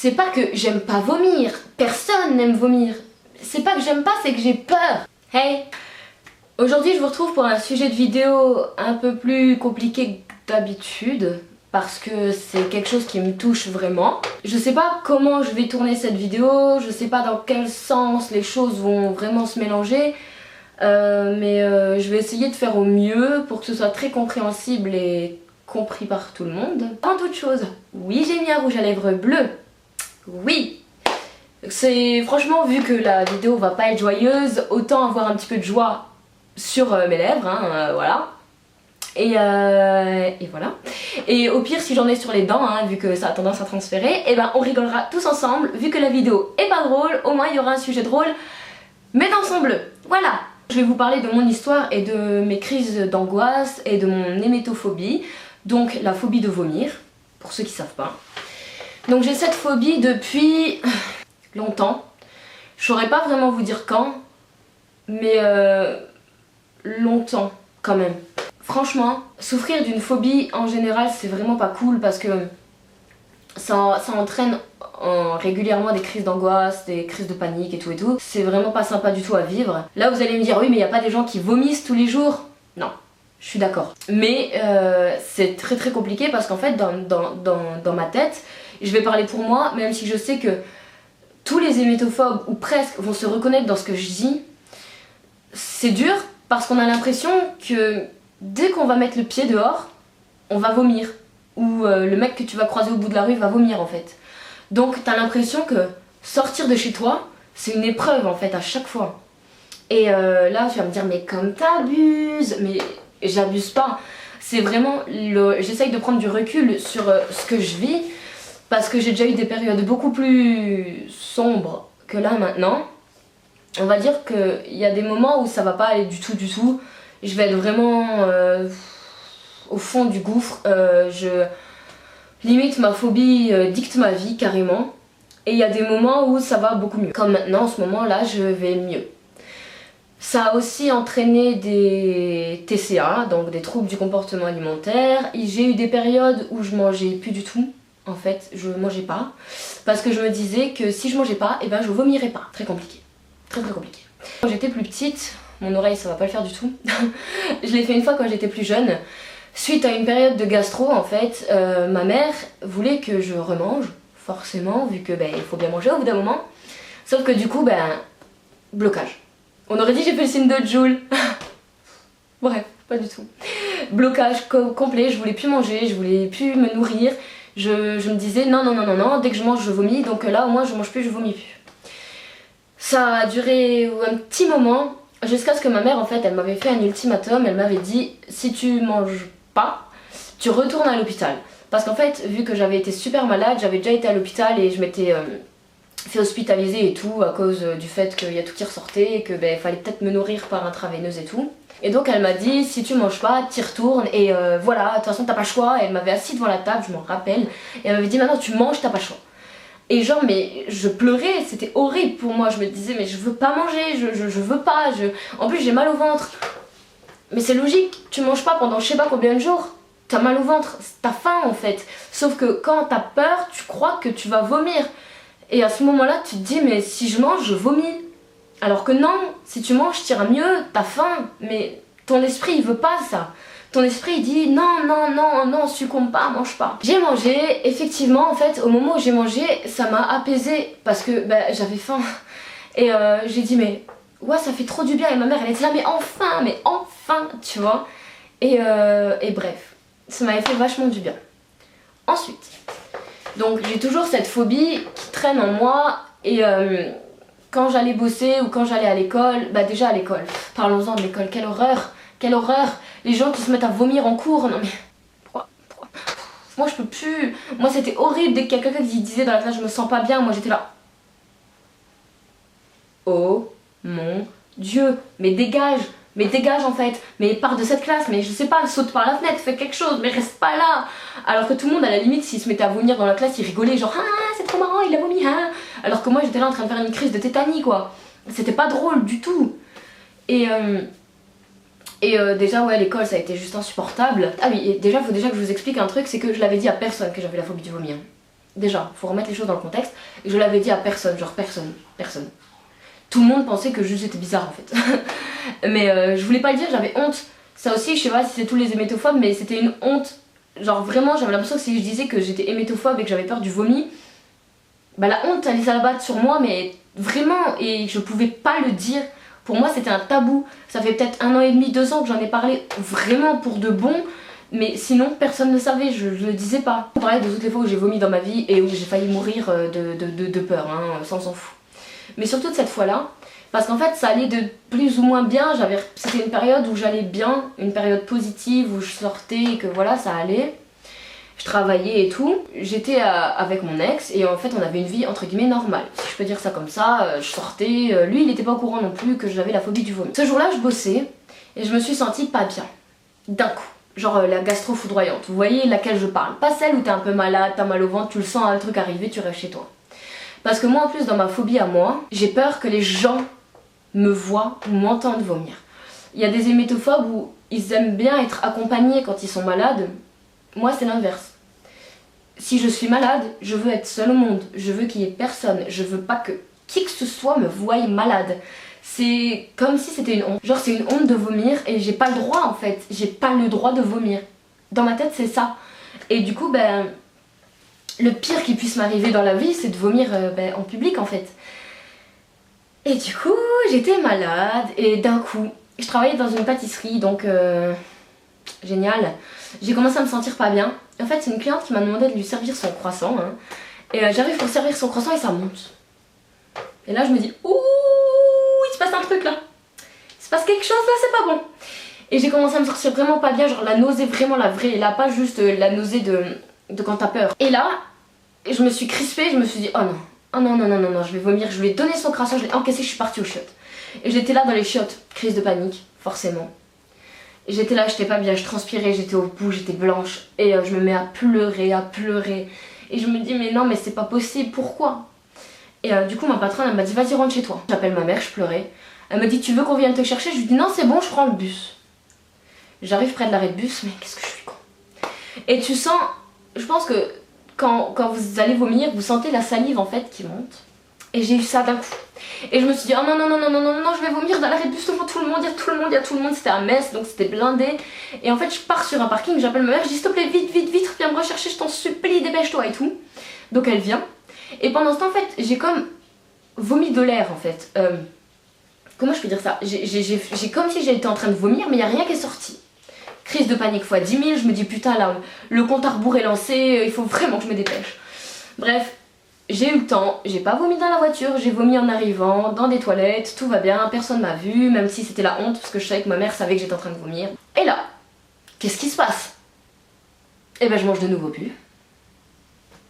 c'est pas que j'aime pas vomir, personne n'aime vomir. C'est pas que j'aime pas, c'est que j'ai peur. Hey! Aujourd'hui je vous retrouve pour un sujet de vidéo un peu plus compliqué que d'habitude parce que c'est quelque chose qui me touche vraiment. Je sais pas comment je vais tourner cette vidéo, je sais pas dans quel sens les choses vont vraiment se mélanger, mais je vais essayer de faire au mieux pour que ce soit très compréhensible et compris par tout le monde. Avant toute chose, oui j'ai mis un rouge à lèvres bleu, oui! C'est franchement, vu que la vidéo va pas être joyeuse, autant avoir un petit peu de joie sur mes lèvres, hein, voilà. Et voilà. Et au pire, si j'en ai sur les dents, hein, vu que ça a tendance à transférer, et ben on rigolera tous ensemble. Vu que la vidéo est pas drôle, au moins il y aura un sujet drôle, mais dans son bleu. Voilà. Je vais vous parler de mon histoire et de mes crises d'angoisse et de mon hémétophobie, donc la phobie de vomir, pour ceux qui savent pas. Donc j'ai cette phobie depuis longtemps. Je saurais pas vraiment vous dire quand, mais longtemps quand même. Franchement, souffrir d'une phobie en général c'est vraiment pas cool parce que ça entraîne régulièrement des crises d'angoisse, des crises de panique et tout. C'est vraiment pas sympa du tout à vivre. Là vous allez me dire oui mais il n'y a pas des gens qui vomissent tous les jours. Non, je suis d'accord. Mais c'est très compliqué parce qu'en fait dans ma tête, je vais parler pour moi même si je sais que tous les hémétophobes ou presque vont se reconnaître dans ce que je dis. C'est dur parce qu'on a l'impression que dès qu'on va mettre le pied dehors, on va vomir. Ou le mec que tu vas croiser au bout de la rue va vomir en fait. Donc t'as l'impression que sortir de chez toi, c'est une épreuve en fait à chaque fois. Et là tu vas me dire mais comme t'abuses, mais j'abuse pas. C'est vraiment, j'essaye de prendre du recul sur ce que je vis. Parce que j'ai déjà eu des périodes beaucoup plus sombres que là maintenant. On va dire qu'il y a des moments où ça va pas aller du tout. Je vais être vraiment au fond du gouffre. Limite ma phobie dicte ma vie carrément. Et il y a des moments où ça va beaucoup mieux. Comme maintenant, en ce moment là, je vais mieux. Ça a aussi entraîné des TCA, donc des troubles du comportement alimentaire. J'ai eu des périodes où je mangeais plus du tout. En fait, je mangeais pas parce que je me disais que si je mangeais pas, et ben je vomirais pas. Très compliqué, très compliqué. Quand j'étais plus petite, mon oreille ça va pas le faire du tout. Je l'ai fait une fois quand j'étais plus jeune. Suite à une période de gastro en fait, ma mère voulait que je remange, forcément, vu que il faut bien manger au bout d'un moment. Sauf que du coup, blocage. On aurait dit que j'ai fait le signe de Joule. Bref, pas du tout. Blocage complet, je voulais plus manger, je voulais plus me nourrir. Je me disais non, dès que je mange je vomis, donc là au moins je mange plus, je vomis plus. Ça a duré un petit moment, jusqu'à ce que ma mère en fait, elle m'avait fait un ultimatum, elle m'avait dit si tu manges pas, tu retournes à l'hôpital. Parce qu'en fait, vu que j'avais été super malade, j'avais déjà été à l'hôpital et je m'étais fait hospitaliser et tout à cause du fait qu'il y a tout qui ressortait et que fallait peut-être me nourrir par intraveineuse et tout. Et donc elle m'a dit si tu manges pas, t'y retournes et voilà, de toute façon t'as pas le choix. Et elle m'avait assis devant la table, je m'en rappelle, et elle m'avait dit maintenant tu manges, t'as pas le choix. Et genre mais je pleurais, c'était horrible pour moi, je me disais mais je veux pas manger, je veux pas, en plus j'ai mal au ventre. Mais c'est logique, tu manges pas pendant je sais pas combien de jours, t'as mal au ventre, t'as faim en fait. Sauf que quand t'as peur, tu crois que tu vas vomir. Et à ce moment-là tu te dis mais si je mange, je vomis. Alors que non, si tu manges, t'iras mieux, t'as faim, mais ton esprit il veut pas ça. Ton esprit il dit non, succombe pas, mange pas. J'ai mangé, effectivement en fait, au moment où j'ai mangé, ça m'a apaisée parce que j'avais faim. Et j'ai dit mais ouais ça fait trop du bien et ma mère elle était là mais enfin, tu vois. Et bref, ça m'avait fait vachement du bien. Ensuite, donc j'ai toujours cette phobie qui traîne en moi et quand j'allais bosser ou quand j'allais à l'école, déjà à l'école, parlons-en de l'école, quelle horreur, les gens qui se mettent à vomir en cours, non mais, pourquoi moi je peux plus, moi c'était horrible dès qu'il y a quelqu'un qui disait dans la classe je me sens pas bien, moi j'étais là, oh mon Dieu, mais dégage en fait, mais pars de cette classe, mais je sais pas, saute par la fenêtre, fais quelque chose, mais reste pas là. Alors que tout le monde à la limite s'il se mettait à vomir dans la classe, il rigolait genre ah c'est trop marrant, il a vomi hein. Alors que moi j'étais là en train de faire une crise de tétanie quoi. C'était pas drôle du tout. Et déjà ouais l'école ça a été juste insupportable. Ah oui et déjà faut déjà que je vous explique un truc, c'est que je l'avais dit à personne que j'avais la phobie du vomi. Déjà, faut remettre les choses dans le contexte. Et je l'avais dit à personne, genre personne. Tout le monde pensait que juste j'étais bizarre en fait. Mais je voulais pas le dire, j'avais honte. Ça aussi, je sais pas si c'est tous les hémétophobes, mais c'était une honte. Genre vraiment, j'avais l'impression que si je disais que j'étais hémétophobe et que j'avais peur du vomi, bah la honte allait s'abattre sur moi, mais vraiment, et je pouvais pas le dire. Pour moi, c'était un tabou. Ça fait peut-être 1 an et demi, 2 ans que j'en ai parlé vraiment pour de bon. Mais sinon, personne ne savait, je le disais pas. On parlait de toutes les fois où j'ai vomi dans ma vie et où j'ai failli mourir de peur, hein, ça on s'en fout. Mais surtout de cette fois-là, parce qu'en fait ça allait de plus ou moins bien, c'était une période où j'allais bien, une période positive, où je sortais et que voilà, ça allait. Je travaillais et tout. J'étais avec mon ex et en fait on avait une vie entre guillemets normale. Si je peux dire ça comme ça, je sortais, lui il était pas au courant non plus que j'avais la phobie du vomi. Ce jour-là je bossais et je me suis sentie pas bien, d'un coup. Genre la gastro foudroyante, vous voyez laquelle je parle. Pas celle où t'es un peu malade, t'as mal au ventre, tu le sens un truc arriver, tu restes chez toi. Parce que moi en plus dans ma phobie à moi, j'ai peur que les gens me voient ou m'entendent vomir. Il y a des hémétophobes où ils aiment bien être accompagnés quand ils sont malades. Moi c'est l'inverse. Si je suis malade, je veux être seule au monde, je veux qu'il y ait personne, je veux pas que qui que ce soit me voie malade. C'est comme si c'était une honte. Genre c'est une honte de vomir et j'ai pas le droit en fait. J'ai pas le droit de vomir. Dans ma tête c'est ça. Et du coup ben le pire qui puisse m'arriver dans la vie c'est de vomir en public en fait. Et du coup j'étais malade et d'un coup je travaillais dans une pâtisserie donc génial. J'ai commencé à me sentir pas bien. En fait c'est une cliente qui m'a demandé de lui servir son croissant hein. Et j'arrive pour servir son croissant et ça monte. Et là je me dis ouh, il se passe un truc là, il se passe quelque chose là, c'est pas bon. Et j'ai commencé à me sentir vraiment pas bien, genre la nausée vraiment la vraie, et là pas juste la nausée de quand t'as peur. Et là, je me suis crispée, je me suis dit oh non, oh non non non non non, je vais vomir, je lui ai donné son croissant, je l'ai encaissé, je suis partie aux chiottes. Et j'étais là dans les chiottes, crise de panique, forcément. Et j'étais là, j'étais pas bien, je transpirais, j'étais au bout, j'étais blanche, et je me mets à pleurer. Et je me dis mais non mais c'est pas possible, pourquoi? Et du coup ma patronne elle m'a dit vas-y rentre chez toi. J'appelle ma mère, je pleurais. Elle me dit tu veux qu'on vienne te chercher? Je lui dis non c'est bon je prends le bus. J'arrive près de l'arrêt de bus mais qu'est-ce que je suis con. Et tu sens, je pense que quand vous allez vomir vous sentez la salive en fait qui monte. Et j'ai eu ça d'un coup. Et je me suis dit oh non non non non non non non je vais vomir dans l'arrêt de bus devant tout le monde, il y a tout le monde, c'était à Metz donc c'était blindé. Et en fait je pars sur un parking, j'appelle ma mère, je dis s'il te plaît vite viens me rechercher, je t'en supplie dépêche-toi et tout. Donc elle vient. Et pendant ce temps en fait j'ai comme vomi de l'air en fait. Comment je peux dire ça? J'ai comme si j'étais en train de vomir mais il n'y a rien qui est sorti. Crise de panique fois 10 000, je me dis putain là le compte à rebours est lancé, il faut vraiment que je me dépêche. Bref, j'ai eu le temps, j'ai pas vomi dans la voiture, j'ai vomi en arrivant, dans des toilettes, tout va bien, personne m'a vu, même si c'était la honte parce que je savais que ma mère savait que j'étais en train de vomir. Et là, qu'est-ce qui se passe? Et ben je mange de nouveau plus.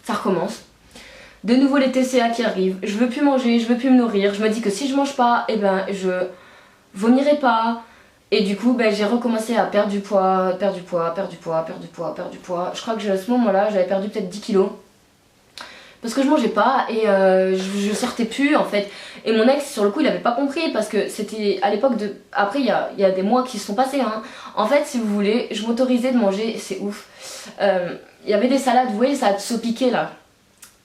Ça recommence. De nouveau les TCA qui arrivent, je veux plus manger, je veux plus me nourrir, je me dis que si je mange pas, et ben je vomirai pas. Et du coup ben, j'ai recommencé à perdre du poids. Je crois que à ce moment-là j'avais perdu peut-être 10 kilos. Parce que je mangeais pas et je sortais plus en fait. Et mon ex sur le coup il avait pas compris parce que c'était à l'époque de... Après il y a des mois qui se sont passés hein. En fait si vous voulez, je m'autorisais de manger, c'est ouf. Il y avait des salades, vous voyez les salades saupiquées là.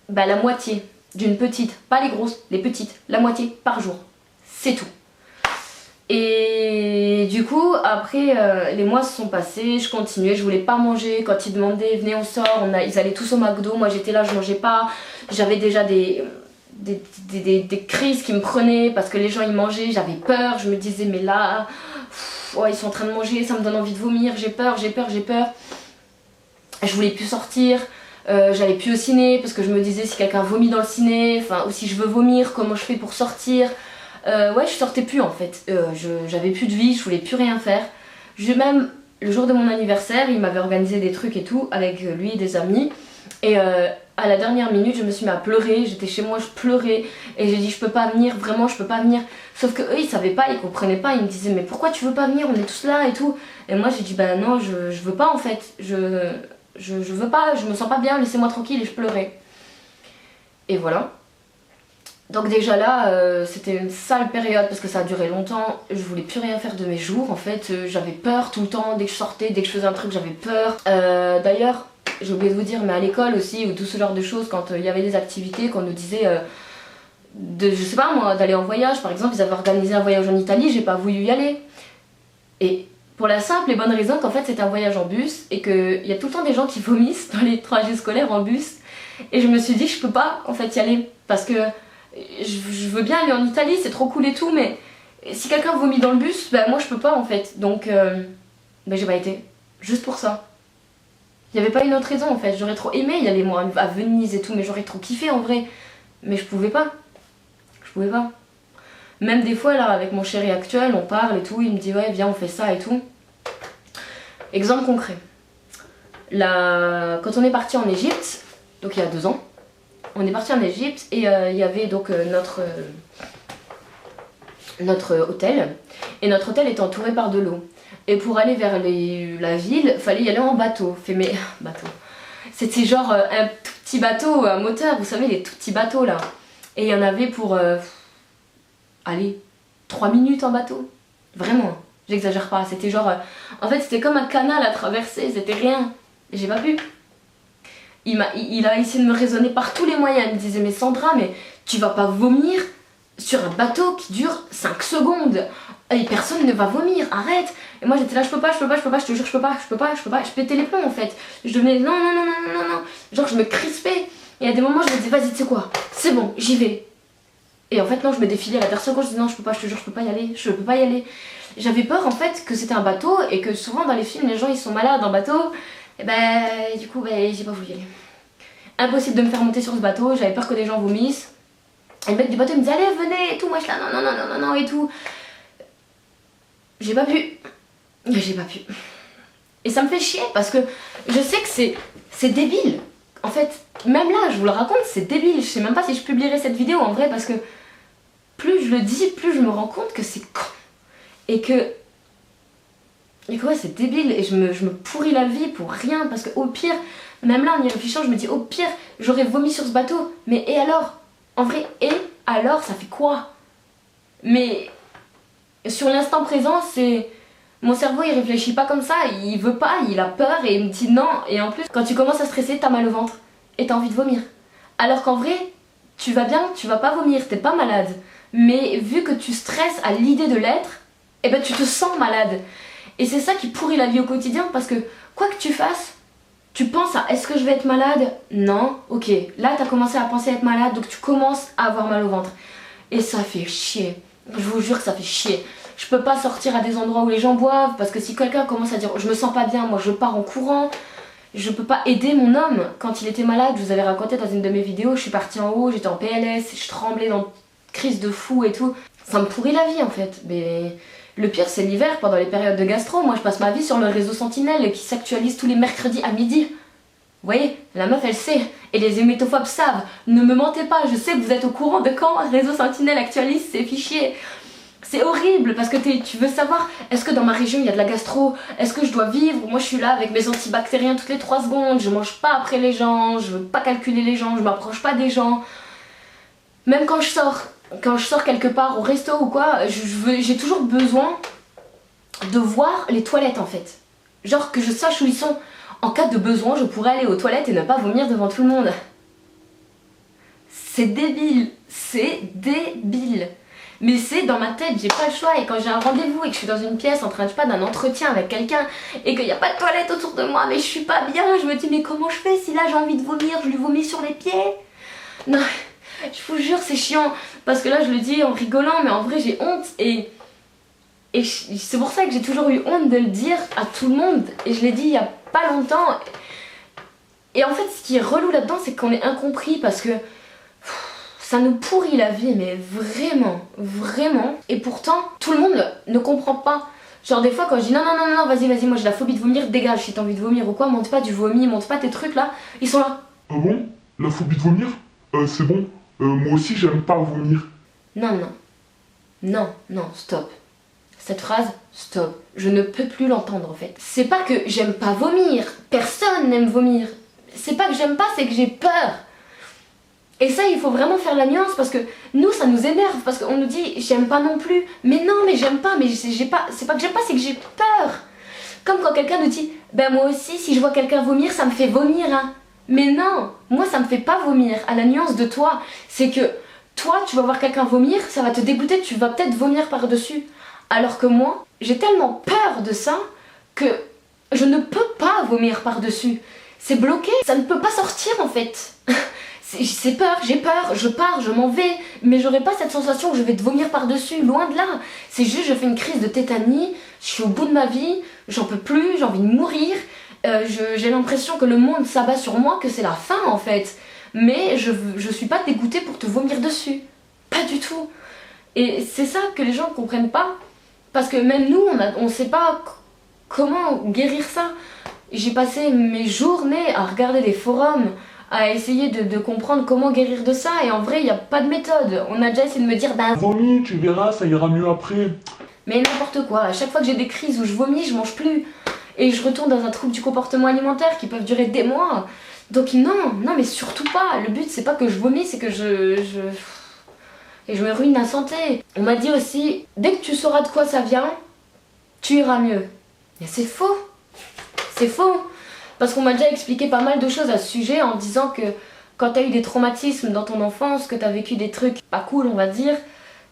Bah la moitié d'une petite, pas les grosses, les petites, la moitié par jour. C'est tout. Et du coup après les mois se sont passés, je continuais, je voulais pas manger. Quand ils demandaient venez on sort, ils allaient tous au McDo, moi j'étais là, je mangeais pas. J'avais déjà des crises qui me prenaient parce que les gens ils mangeaient, j'avais peur, je me disais mais là ils sont en train de manger, ça me donne envie de vomir, j'ai peur. Je voulais plus sortir. J'allais plus au ciné parce que je me disais si quelqu'un vomit dans le ciné, enfin ou si je veux vomir, comment je fais pour sortir. Ouais je sortais plus en fait, j'avais plus de vie, je voulais plus rien faire. Même le jour de mon anniversaire, il m'avait organisé des trucs et tout avec lui et des amis. Et à la dernière minute je me suis mis à pleurer, j'étais chez moi, je pleurais. Et j'ai dit je peux pas venir, vraiment je peux pas venir. Sauf que eux ils savaient pas, ils comprenaient pas, ils me disaient mais pourquoi tu veux pas venir, on est tous là et tout. Et moi j'ai dit bah non je veux pas en fait, je veux pas, je me sens pas bien, laissez-moi tranquille et je pleurais. Et voilà. Donc déjà là, c'était une sale période parce que ça a duré longtemps, je voulais plus rien faire de mes jours en fait, j'avais peur tout le temps, dès que je sortais, dès que je faisais un truc j'avais peur. D'ailleurs, j'ai oublié de vous dire, mais à l'école aussi, ou tout ce genre de choses, quand il y avait des activités, qu'on nous disait, je sais pas moi, d'aller en voyage, par exemple, ils avaient organisé un voyage en Italie, j'ai pas voulu y aller. Et pour la simple et bonne raison qu'en fait c'est un voyage en bus, et qu'il y a tout le temps des gens qui vomissent dans les trajets scolaires en bus, et je me suis dit, je peux pas en fait y aller, parce que je veux bien aller en Italie, c'est trop cool et tout, mais si quelqu'un vomit dans le bus, bah moi je peux pas en fait, donc bah, j'ai pas été, juste pour ça. Il y avait pas une autre raison en fait, j'aurais trop aimé y aller moi, à Venise et tout, mais j'aurais trop kiffé en vrai, mais je pouvais pas. Je pouvais pas. Même des fois là avec mon chéri actuel, on parle et tout, il me dit ouais viens on fait ça et tout. Exemple concret. Là, quand on est parti en Égypte, donc il y a 2 ans, on est parti en Égypte et il y avait donc notre hôtel. Et notre hôtel était entouré par de l'eau. Et pour aller vers la ville, fallait y aller en bateau. Mais bateau. C'était genre un tout petit bateau à moteur, vous savez les tout petits bateaux là. Et il y en avait pour allez, 3 minutes en bateau. Vraiment, j'exagère pas. C'était genre en fait c'était comme un canal à traverser, c'était rien. Et j'ai pas pu. Il a essayé de me raisonner par tous les moyens. Il me disait mais Sandra, mais tu vas pas vomir sur un bateau qui dure 5 secondes. Et personne ne va vomir, arrête. Et moi j'étais là, je peux pas, je te jure, je peux pas. Je pétais les plombs en fait. Je devenais non. Genre je me crispais. Et à des moments je me disais vas-y tu sais quoi, c'est bon, j'y vais. Et en fait non, je me défilais à la dernière seconde, je disais non je peux pas, je te jure, je peux pas y aller. J'avais peur en fait que c'était un bateau et que souvent dans les films les gens ils sont malades en bateau. Et ben du coup j'ai pas voulu y aller. Impossible de me faire monter sur ce bateau, j'avais peur que des gens vomissent. Et le mec du bateau il me disait allez venez et tout, moi je suis là non et tout. J'ai pas pu. Et ça me fait chier parce que je sais que c'est débile. En fait, même là, je vous le raconte, c'est débile. Je sais même pas si je publierai cette vidéo en vrai parce que plus je le dis, plus je me rends compte que c'est con. Et que ouais, c'est débile et je me pourris la vie pour rien parce que au pire, même là en y réfléchissant, je me dis au pire, j'aurais vomi sur ce bateau. Mais et alors? En vrai, et alors, ça fait quoi? Mais sur l'instant présent, c'est... Mon cerveau il réfléchit pas comme ça, il veut pas, il a peur et il me dit non. Et en plus, quand tu commences à stresser, t'as mal au ventre et t'as envie de vomir. Alors qu'en vrai, tu vas bien, tu vas pas vomir, t'es pas malade. Mais vu que tu stresses à l'idée de l'être, eh ben tu te sens malade. Et c'est ça qui pourrit la vie au quotidien parce que quoi que tu fasses, tu penses à est-ce que je vais être malade? Non, ok. Là t'as commencé à penser à être malade, donc tu commences à avoir mal au ventre. Et ça fait chier. Je vous jure que ça fait chier. Je peux pas sortir à des endroits où les gens boivent parce que si quelqu'un commence à dire je me sens pas bien, moi je pars en courant. Je peux pas aider mon homme quand il était malade. Je vous avais raconté dans une de mes vidéos, je suis partie en haut, j'étais en PLS, je tremblais dans une crise de fou et tout. Ça me pourrit la vie en fait. Mais le pire c'est l'hiver pendant les périodes de gastro. Moi je passe ma vie sur le réseau Sentinelle qui s'actualise tous les mercredis à midi. Vous voyez, la meuf elle sait, et les hémétophobes savent, ne me mentez pas, je sais que vous êtes au courant de quand Réseau Sentinelle actualise ses fichiers. C'est horrible parce que tu veux savoir, est-ce que dans ma région il y a de la gastro, est-ce que je dois vivre, moi je suis là avec mes antibactériens toutes les 3 secondes, je mange pas après les gens, je veux pas calculer les gens, je m'approche pas des gens. Même quand je sors quelque part au resto ou quoi, j'ai toujours besoin de voir les toilettes en fait. Genre que je sache où ils sont. En cas de besoin, je pourrais aller aux toilettes et ne pas vomir devant tout le monde. C'est débile, mais c'est dans ma tête, j'ai pas le choix. Et quand j'ai un rendez-vous et que je suis dans une pièce en train de, je sais pas, d'un entretien avec quelqu'un et qu'il n'y a pas de toilette autour de moi, mais je suis pas bien, je me dis mais comment je fais si là j'ai envie de vomir, je lui vomis sur les pieds? Non, je vous jure c'est chiant parce que là je le dis en rigolant mais en vrai j'ai honte et c'est pour ça que j'ai toujours eu honte de le dire à tout le monde et je l'ai dit il y a pas longtemps. Et en fait ce qui est relou là-dedans c'est qu'on est incompris parce que ça nous pourrit la vie, mais vraiment. Et pourtant, tout le monde ne comprend pas. Genre des fois quand je dis non, vas-y, moi j'ai la phobie de vomir, dégage si t'as envie de vomir ou quoi, monte pas du vomi, monte pas tes trucs là, ils sont là. Ah bon? La phobie de vomir? C'est bon. Moi aussi j'aime pas vomir. Non, stop. Cette phrase, stop. Je ne peux plus l'entendre en fait. C'est pas que j'aime pas vomir, personne n'aime vomir. C'est pas que j'aime pas, c'est que j'ai peur. Et ça il faut vraiment faire la nuance parce que nous ça nous énerve parce qu'on nous dit j'aime pas non plus. Mais non mais j'aime pas, mais c'est pas que j'aime pas, c'est que j'ai peur. Comme quand quelqu'un nous dit ben moi aussi si je vois quelqu'un vomir ça me fait vomir hein. Mais non, moi ça me fait pas vomir. À la nuance de toi, c'est que toi tu vas voir quelqu'un vomir, ça va te dégoûter, tu vas peut-être vomir par-dessus. Alors que moi, j'ai tellement peur de ça que je ne peux pas vomir par-dessus. C'est bloqué, ça ne peut pas sortir en fait. C'est peur, j'ai peur, je pars, je m'en vais, mais j'aurai pas cette sensation que je vais te vomir par-dessus, loin de là. C'est juste, je fais une crise de tétanie, je suis au bout de ma vie, j'en peux plus, j'ai envie de mourir, j'ai l'impression que le monde s'abat sur moi, que c'est la fin en fait. Mais je suis pas dégoûtée pour te vomir dessus, pas du tout. Et c'est ça que les gens comprennent pas, parce que même nous, on sait pas comment guérir ça. J'ai passé mes journées à regarder des forums, à essayer de comprendre comment guérir de ça, et en vrai il n'y a pas de méthode. On a déjà essayé de me dire bah Vomis, tu verras, ça ira mieux après. mais n'importe quoi, à chaque fois que j'ai des crises où je vomis, je mange plus et je retourne dans un trouble du comportement alimentaire qui peuvent durer des mois. Donc non mais surtout pas, le but c'est pas que je vomis, c'est que et je me ruine la santé. On m'a dit aussi dès que tu sauras de quoi ça vient, tu iras mieux. Mais c'est faux. C'est faux. Parce qu'on m'a déjà expliqué pas mal de choses à ce sujet en disant que quand t'as eu des traumatismes dans ton enfance, que t'as vécu des trucs pas cool, on va dire,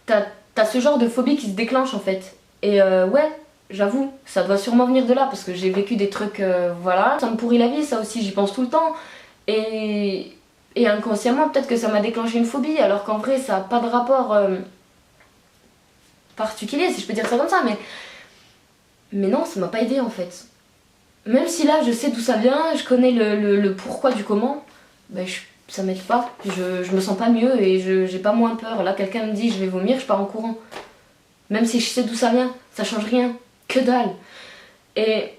t'as ce genre de phobie qui se déclenche en fait. Et ouais, j'avoue, ça doit sûrement venir de là parce que j'ai vécu des trucs, voilà. Ça me pourrit la vie, ça aussi, j'y pense tout le temps. Et inconsciemment, peut-être que ça m'a déclenché une phobie, alors qu'en vrai, ça n'a pas de rapport particulier, si je peux dire ça comme ça, mais non, ça m'a pas aidé en fait. Même si là je sais d'où ça vient, je connais le pourquoi du comment, ben ça m'aide pas. Je me sens pas mieux et j'ai pas moins peur. Là quelqu'un me dit je vais vomir, je pars en courant. Même si je sais d'où ça vient, ça change rien. Que dalle. Et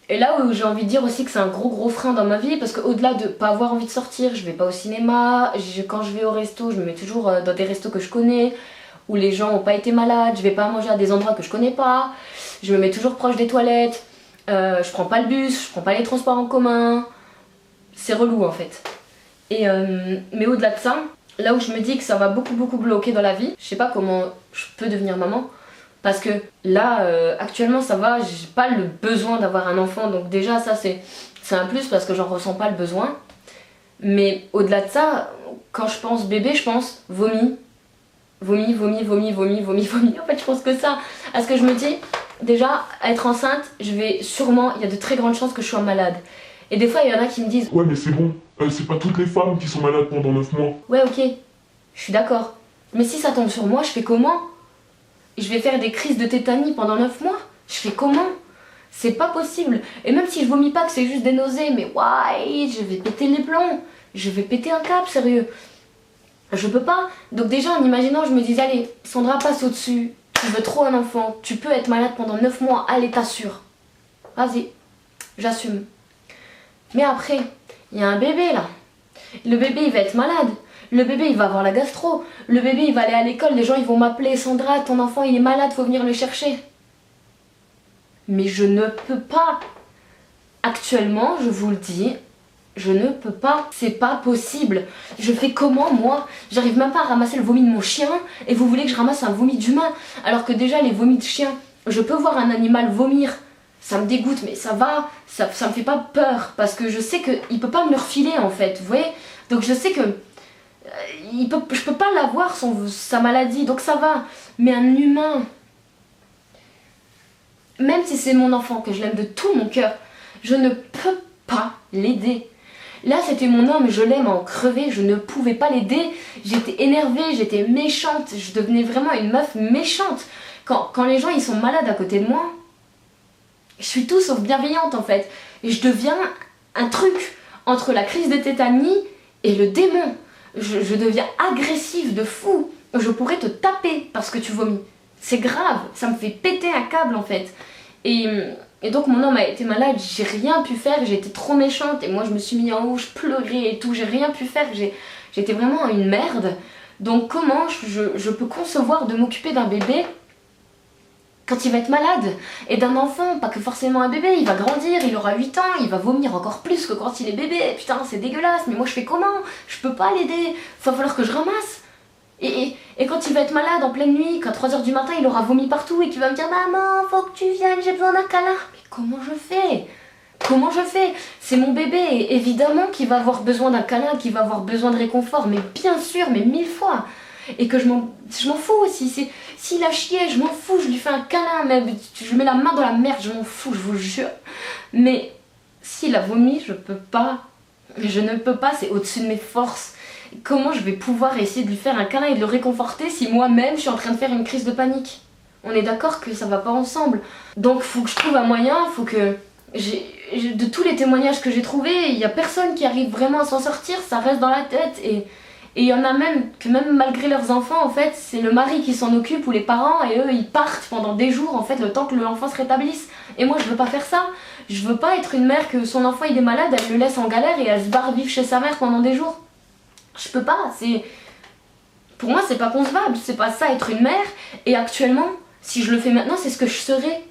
là où j'ai envie de dire aussi que c'est un gros frein dans ma vie, parce qu'au-delà de pas avoir envie de sortir, je vais pas au cinéma, quand je vais au resto, je me mets toujours dans des restos que je connais, où les gens ont pas été malades, je vais pas manger à des endroits que je connais pas, je me mets toujours proche des toilettes. Je prends pas le bus, je prends pas les transports en commun. C'est relou en fait. Mais au-delà de ça, là où je me dis que ça va beaucoup bloquer dans la vie, je sais pas comment je peux devenir maman. Parce que là, actuellement ça va, j'ai pas le besoin d'avoir un enfant. Donc déjà ça c'est un plus parce que j'en ressens pas le besoin. Mais au-delà de ça, quand je pense bébé, je pense vomi. Vomi. En fait je pense que ça. Parce que je me dis... Déjà, être enceinte, il y a de très grandes chances que je sois malade. Et des fois, il y en a qui me disent Ouais, mais c'est bon, c'est pas toutes les femmes qui sont malades pendant 9 mois. ouais, ok, je suis d'accord. Mais si ça tombe sur moi, je fais comment? Je vais faire des crises de tétanie pendant 9 mois? Je fais comment? C'est pas possible. Et même si je vomis pas, que c'est juste des nausées, mais ouais, je vais péter les plombs. Je vais péter un câble, sérieux. Je peux pas. Donc déjà, en imaginant, je me dis allez, Sandra passe au-dessus. Tu veux trop un enfant, tu peux être malade pendant 9 mois, allez t'assure. Vas-y, j'assume. Mais après, il y a un bébé là. Le bébé il va être malade. Le bébé il va avoir la gastro. Le bébé il va aller à l'école, les gens ils vont m'appeler Sandra, ton enfant il est malade, faut venir le chercher. Mais je ne peux pas. Actuellement, je vous le dis, je ne peux pas, c'est pas possible. Je fais comment moi? J'arrive même pas à ramasser le vomi de mon chien et vous voulez que je ramasse un vomi d'humain? Alors que déjà les vomis de chien, je peux voir un animal vomir, ça me dégoûte mais ça va, ça me fait pas peur parce que je sais qu'il peut pas me le refiler en fait, vous voyez? Donc je sais que je peux pas l'avoir sa maladie, donc ça va. Mais un humain, même si c'est mon enfant, que je l'aime de tout mon cœur, je ne peux pas l'aider. Là c'était mon homme, je l'aime à en crever, je ne pouvais pas l'aider, j'étais énervée, j'étais méchante, je devenais vraiment une meuf méchante. Quand les gens ils sont malades à côté de moi, je suis tout sauf bienveillante en fait. Et je deviens un truc entre la crise de tétanie et le démon. Je deviens agressive de fou, je pourrais te taper parce que tu vomis. C'est grave, ça me fait péter un câble en fait. Et donc mon homme a été malade, j'ai rien pu faire, j'étais trop méchante et moi je me suis mis en haut, je pleurais et tout, j'ai rien pu faire, j'étais vraiment une merde. Donc comment je peux concevoir de m'occuper d'un bébé quand il va être malade? Et d'un enfant, pas que forcément un bébé, il va grandir, il aura 8 ans, il va vomir encore plus que quand il est bébé, putain c'est dégueulasse, mais moi je fais comment? Je peux pas l'aider, va falloir que je ramasse. Et Et quand il va être malade en pleine nuit, qu'à 3 h du matin il aura vomi partout et qu'il va me dire maman, faut que tu viennes, j'ai besoin d'un câlin. Mais comment je fais? Comment je fais? C'est mon bébé, et évidemment qu'il va avoir besoin d'un câlin, qu'il va avoir besoin de réconfort, mais bien sûr, mais 1000 fois. Et que je m'en fous aussi, s'il a chié, je m'en fous, je lui fais un câlin, même, je mets la main dans la merde, je m'en fous, je vous jure. Mais s'il a vomi, je ne peux pas, c'est au-dessus de mes forces. Comment je vais pouvoir essayer de lui faire un câlin et de le réconforter si moi-même je suis en train de faire une crise de panique? On est d'accord que ça va pas ensemble. Donc faut que je trouve un moyen, faut que... de tous les témoignages que j'ai trouvés, il y a personne qui arrive vraiment à s'en sortir, ça reste dans la tête. Et il y en a même que même malgré leurs enfants, en fait, c'est le mari qui s'en occupe ou les parents, et eux ils partent pendant des jours, en fait, le temps que l'enfant se rétablisse. Et moi je veux pas faire ça. Je veux pas être une mère que son enfant il est malade, elle le laisse en galère et elle se barre vivre chez sa mère pendant des jours. Je peux pas, pour moi c'est pas concevable, c'est pas ça être une mère. Et actuellement, si je le fais maintenant, c'est ce que je serai.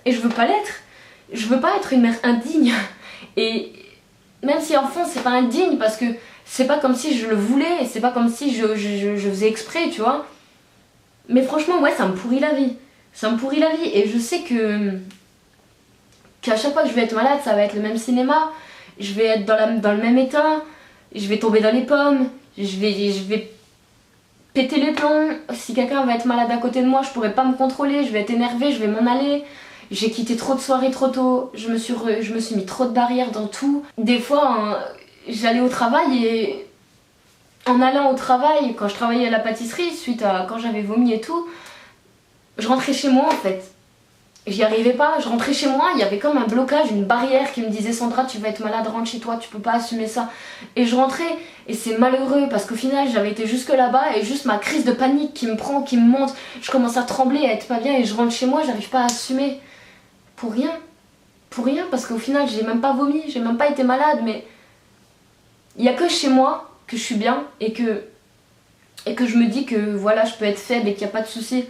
Et je veux pas l'être. Je veux pas être une mère indigne. Et même si en fond c'est pas indigne, parce que c'est pas comme si je le voulais, c'est pas comme si je faisais exprès, tu vois. Mais franchement, ouais, ça me pourrit la vie. Ça me pourrit la vie. Et je sais qu'à chaque fois que je vais être malade, ça va être le même cinéma. Je vais être dans le même état. Je vais tomber dans les pommes. Je vais péter les plombs. Si quelqu'un va être malade à côté de moi, je pourrai pas me contrôler. Je vais être énervée, je vais m'en aller. J'ai quitté trop de soirées trop tôt. Je me suis mis trop de barrières dans tout. Des fois, hein, j'allais au travail et en allant au travail, quand je travaillais à la pâtisserie, suite à quand j'avais vomi et tout, je rentrais chez moi en fait. J'y arrivais pas, je rentrais chez moi, il y avait comme un blocage, une barrière qui me disait Sandra, tu vas être malade, rentre chez toi, tu peux pas assumer ça. Et je rentrais, et c'est malheureux parce qu'au final j'avais été jusque là-bas et juste ma crise de panique qui me prend, qui me monte, je commence à trembler, à être pas bien et je rentre chez moi, j'arrive pas à assumer. Pour rien, parce qu'au final j'ai même pas vomi, j'ai même pas été malade, mais il y a que chez moi que je suis bien et que je me dis que voilà, je peux être faible et qu'il n'y a pas de souci.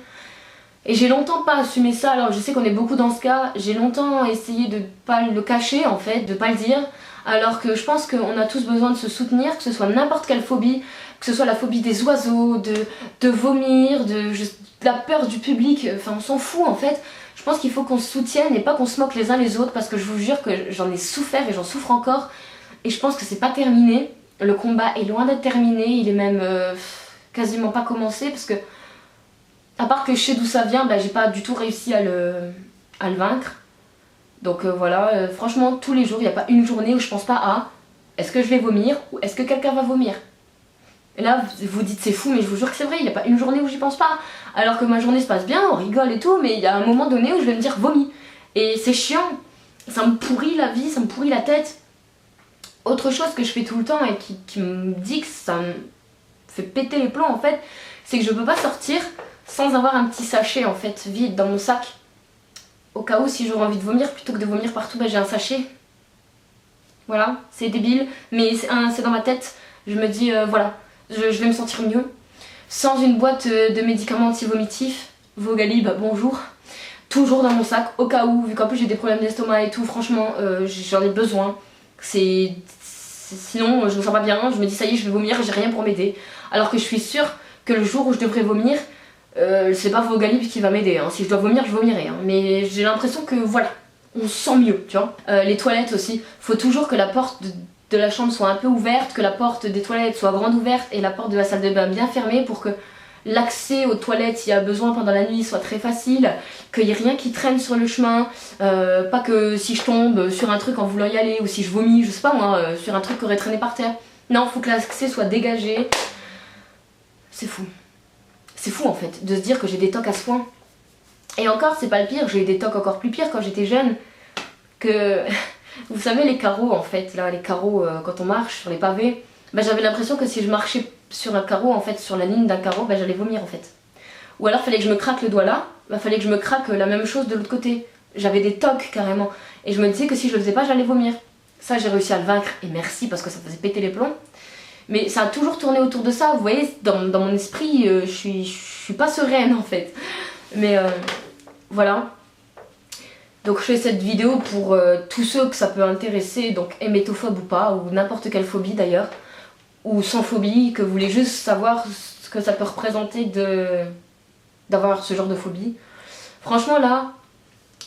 Et j'ai longtemps pas assumé ça, alors je sais qu'on est beaucoup dans ce cas, j'ai longtemps essayé de pas le cacher en fait, de pas le dire, alors que je pense qu'on a tous besoin de se soutenir, que ce soit n'importe quelle phobie, que ce soit la phobie des oiseaux, de vomir, de la peur du public, enfin on s'en fout en fait. Je pense qu'il faut qu'on se soutienne et pas qu'on se moque les uns les autres, parce que je vous jure que j'en ai souffert et j'en souffre encore, et je pense que c'est pas terminé, le combat est loin d'être terminé, il est même quasiment pas commencé, parce que à part que je sais d'où ça vient, bah, j'ai pas du tout réussi à le vaincre. Donc voilà, franchement, tous les jours, il n'y a pas une journée où je pense pas à est-ce que je vais vomir ou est-ce que quelqu'un va vomir. Et là, vous dites c'est fou, mais je vous jure que c'est vrai, il n'y a pas une journée où j'y pense pas. Alors que ma journée se passe bien, on rigole et tout, mais il y a un moment donné où je vais me dire vomi. Et c'est chiant, ça me pourrit la vie, ça me pourrit la tête. Autre chose que je fais tout le temps et qui me dit que ça me fait péter les plombs en fait, c'est que je peux pas sortir sans avoir un petit sachet en fait vide dans mon sac. Au cas où si j'aurais envie de vomir, plutôt que de vomir partout, bah, j'ai un sachet. Voilà, c'est débile, mais c'est dans ma tête. Je me dis voilà, je vais me sentir mieux. Sans une boîte de médicaments anti-vomitifs, Vogalib, bonjour. Toujours dans mon sac, au cas où, vu qu'en plus j'ai des problèmes d'estomac et tout, franchement j'en ai besoin. Sinon je me sens pas bien, je me dis ça y est je vais vomir et j'ai rien pour m'aider. Alors que je suis sûre que le jour où je devrais vomir, c'est pas Vogalib qui va m'aider, hein. Si je dois vomir, je vomirai, hein. Mais j'ai l'impression que voilà, on se sent mieux, tu vois. Les toilettes aussi, faut toujours que la porte de la chambre soit un peu ouverte, que la porte des toilettes soit grande ouverte et la porte de la salle de bain bien fermée pour que l'accès aux toilettes s'il y a besoin pendant la nuit soit très facile, qu'il n'y ait rien qui traîne sur le chemin, pas que si je tombe sur un truc en voulant y aller ou si je vomis, je sais pas moi, sur un truc qui aurait traîné par terre. Non, faut que l'accès soit dégagé. C'est fou. C'est fou en fait, de se dire que j'ai des tocs à ce point. Et encore, c'est pas le pire, j'ai eu des tocs encore plus pires quand j'étais jeune. Que, vous savez les carreaux en fait, là, les carreaux quand on marche sur les pavés, bah, j'avais l'impression que si je marchais sur un carreau, en fait, sur la ligne d'un carreau, bah, j'allais vomir en fait. Ou alors fallait que je me craque le doigt là, bah, fallait que je me craque la même chose de l'autre côté. J'avais des tocs carrément. Et je me disais que si je le faisais pas, j'allais vomir. Ça, j'ai réussi à le vaincre, et merci parce que ça faisait péter les plombs. Mais ça a toujours tourné autour de ça, vous voyez, dans mon esprit, je suis pas sereine en fait. Mais voilà. Donc je fais cette vidéo pour tous ceux que ça peut intéresser, donc hémétophobe ou pas, ou n'importe quelle phobie d'ailleurs, ou sans phobie, que vous voulez juste savoir que ça peut représenter d'avoir ce genre de phobie. Franchement là,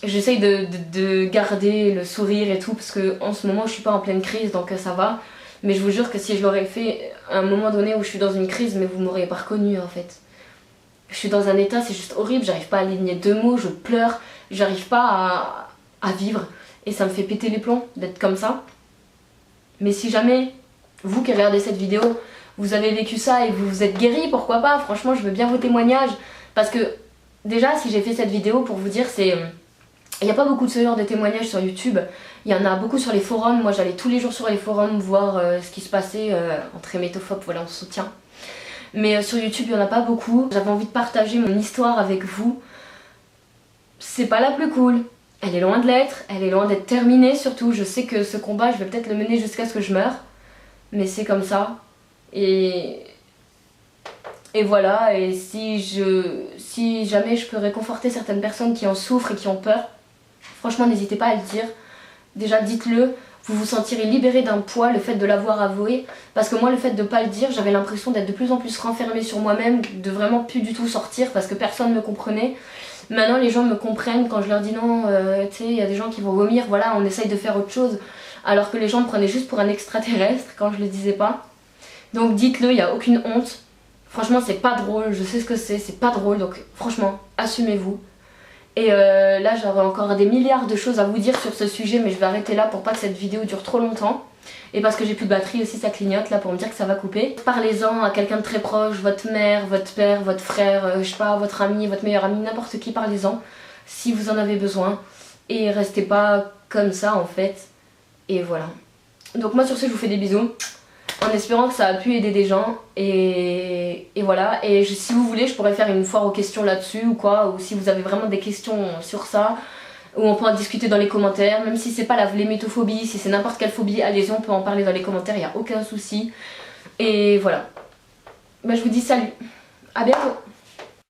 j'essaye de garder le sourire et tout parce que en ce moment je suis pas en pleine crise donc ça va. Mais je vous jure que si je l'aurais fait à un moment donné où je suis dans une crise, mais vous m'auriez pas reconnue en fait. Je suis dans un état, c'est juste horrible, j'arrive pas à aligner 2 mots, je pleure, j'arrive pas à vivre. Et ça me fait péter les plombs d'être comme ça. Mais si jamais, vous qui regardez cette vidéo, vous avez vécu ça et vous vous êtes guéri, pourquoi pas? Franchement, je veux bien vos témoignages. Parce que déjà, si j'ai fait cette vidéo pour vous dire, c'est... Il n'y a pas beaucoup de ce genre de témoignages sur YouTube. Il y en a beaucoup sur les forums. Moi, j'allais tous les jours sur les forums voir ce qui se passait entre hémétophobes, voilà, on se soutient. Mais sur YouTube, il n'y en a pas beaucoup. J'avais envie de partager mon histoire avec vous. C'est pas la plus cool. Elle est loin de l'être. Elle est loin d'être terminée, surtout. Je sais que ce combat, je vais peut-être le mener jusqu'à ce que je meure. Mais c'est comme ça. Et voilà. Et si jamais je peux réconforter certaines personnes qui en souffrent et qui ont peur, franchement, n'hésitez pas à le dire. Déjà, dites-le. Vous vous sentirez libéré d'un poids, le fait de l'avoir avoué. Parce que moi, le fait de ne pas le dire, j'avais l'impression d'être de plus en plus renfermée sur moi-même, de vraiment plus du tout sortir parce que personne ne me comprenait. Maintenant, les gens me comprennent quand je leur dis non, tu sais, il y a des gens qui vont vomir, voilà, on essaye de faire autre chose. Alors que les gens me prenaient juste pour un extraterrestre quand je le disais pas. Donc dites-le, il n'y a aucune honte. Franchement, c'est pas drôle, je sais ce que c'est pas drôle, donc franchement, assumez-vous. Et là j'aurais encore des milliards de choses à vous dire sur ce sujet, mais je vais arrêter là pour pas que cette vidéo dure trop longtemps. Et parce que j'ai plus de batterie aussi, ça clignote là pour me dire que ça va couper. Parlez-en à quelqu'un de très proche, votre mère, votre père, votre frère, je sais pas, votre ami, votre meilleur ami, n'importe qui, parlez-en si vous en avez besoin. Et restez pas comme ça en fait. Et voilà. Donc moi sur ce je vous fais des bisous. En espérant que ça a pu aider des gens et voilà. Et si vous voulez, je pourrais faire une foire aux questions là-dessus ou quoi, ou si vous avez vraiment des questions sur ça, où on peut en discuter dans les commentaires, même si c'est pas l'hémétophobie, si c'est n'importe quelle phobie, allez-y, on peut en parler dans les commentaires, il n'y a aucun souci. Et voilà. Bah, je vous dis salut, à bientôt.